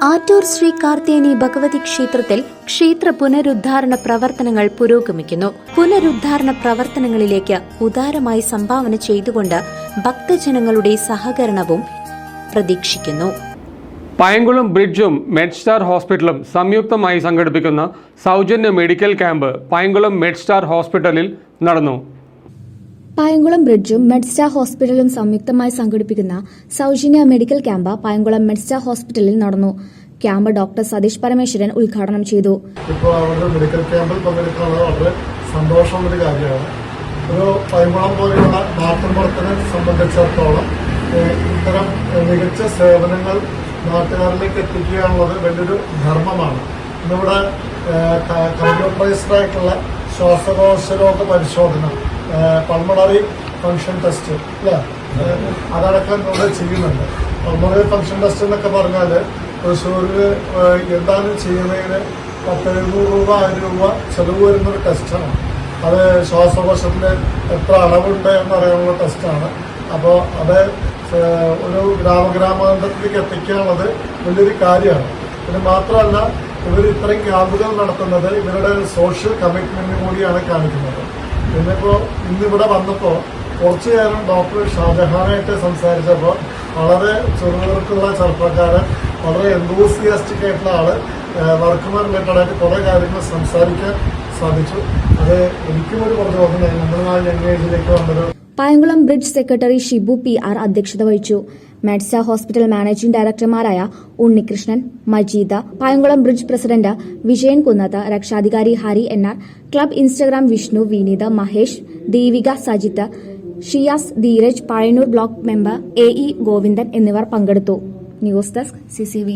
ആറ്റൂർ ശ്രീ കാർത്തേനി ഭഗവതി ക്ഷേത്രത്തിൽ ക്ഷേത്ര പുനരുദ്ധാരണ പ്രവർത്തനങ്ങൾ പുരോഗമിക്കുന്നു. പുനരുദ്ധാരണ പ്രവർത്തനങ്ങളിലേക്ക് ഉദാരമായി സംഭാവന ചെയ്തുകൊണ്ട് ഭക്തജനങ്ങളുടെ സഹകരണവും പ്രതീക്ഷിക്കുന്നു. പയങ്കുളം ബ്രിഡ്ജും മെഡ്സ്റ്റാർ ഹോസ്പിറ്റലും സംയുക്തമായി സംഘടിപ്പിക്കുന്ന സൗജന്യ മെഡിക്കൽ ക്യാമ്പ് പയങ്കുളം മെഡ്സ്റ്റാർ ഹോസ്പിറ്റലിൽ നടന്നു. പയങ്കുളം ബ്രിഡ്ജും മെഡ്സ്റ്റാർ ഹോസ്പിറ്റലും സംയുക്തമായി സംഘടിപ്പിക്കുന്ന സൗജന്യ മെഡിക്കൽ ക്യാമ്പ് പയങ്കുളം മെഡ്സ്റ്റാർ ഹോസ്പിറ്റലിൽ നടന്നു. ക്യാമ്പ് ഡോക്ടർ സതീഷ് പരമേശ്വരൻ ഉദ്ഘാടനം ചെയ്തു. ഇപ്പോൾ അവരുടെ മെഡിക്കൽ ക്യാമ്പിൽ പങ്കെടുക്കുന്നത് വളരെ സന്തോഷമുള്ളൊരു കാര്യമാണ്. ഒരു പയങ്കുളം പോലെയുള്ള നാട്ടിൻപുറത്തിനെ സംബന്ധിച്ചിടത്തോളം ഇത്തരം മികച്ച സേവനങ്ങൾ നാട്ടുകാരിലേക്ക് എത്തിക്കുക എന്നുള്ളത് വലിയൊരു ധർമ്മമാണ്. ഇന്നിവിടെ കമ്പ്യൂട്ടറൈസ്ഡ് ആയിട്ടുള്ള ശ്വാസകോശ രോഗ പരിശോധന, പൾമണറി ഫംഗ്ഷൻ ടെസ്റ്റ് അല്ലേ, അതടക്കം ഇവിടെ ചെയ്യുന്നുണ്ട്. പൾമണറി ഫംഗ്ഷൻ ടെസ്റ്റ് എന്നൊക്കെ പറഞ്ഞാൽ തൃശ്ശൂരിൽ എന്താണ് ചെയ്യുന്നതിന് 10-700 രൂപ 1000 രൂപ ചെലവ് വരുന്നൊരു ടെസ്റ്റാണ്. അത് ശ്വാസകോശത്തിൽ എത്ര അളവുണ്ട് എന്നറിയാനുള്ള ടെസ്റ്റാണ്. അപ്പോൾ അത് ഒരു ഗ്രാമഗ്രാമാന്തരത്തിലേക്ക് എത്തിക്കാനുള്ളത് വലിയൊരു കാര്യമാണ്. പിന്നെ മാത്രമല്ല, ഇവർ ഇത്രയും ക്യാമ്പുകൾ നടത്തുന്നത് ഇവരുടെ സോഷ്യൽ കമ്മിറ്റ്മെന്റ് കൂടിയാണ് കാണിക്കുന്നത്. പിന്നിപ്പോൾ ഇന്നിവിടെ വന്നപ്പോൾ കുറച്ചു നേരം ഡോക്ടർ ഷാജഹാനായിട്ട് സംസാരിച്ചപ്പോൾ വളരെ ചെറുവർക്കുള്ള ചെറുപ്പക്കാരൻ, വളരെ എന്തൂസിയാസ്റ്റിക് ആയിട്ടുള്ള ആള് വർക്കുമായി റിലേറ്റഡ് ആയിട്ട് കുറേ കാര്യങ്ങൾ സംസാരിക്കാൻ സാധിച്ചു. അത് എനിക്കും ഒരു പ്രചോദനമായി. നമ്മൾ ആ യങ് ഏജിലേക്ക് വന്നത്. Payankulam bridge secretary Shibu PR അധ്യക്ഷത വഹിച്ചു. മെഡ്സ്റ്റാർ ഹോസ്പിറ്റൽ മാനേജിംഗ് ഡയറക്ടർമാരായ ഉണ്ണികൃഷ്ണൻ, മജീദ, പയങ്കുളം ബ്രിഡ്ജ് പ്രസിഡന്റ് വിജയൻ കുന്നത്ത്, രക്ഷാധികാരി Hari NR, club Instagram Vishnu, Vineeth, Mahesh, Deepika, Sajith, Shiyas, Dheeraj, Pazhayannur block member AE Govindan എന്നിവർ പങ്കെടുത്തു. News desk CCV.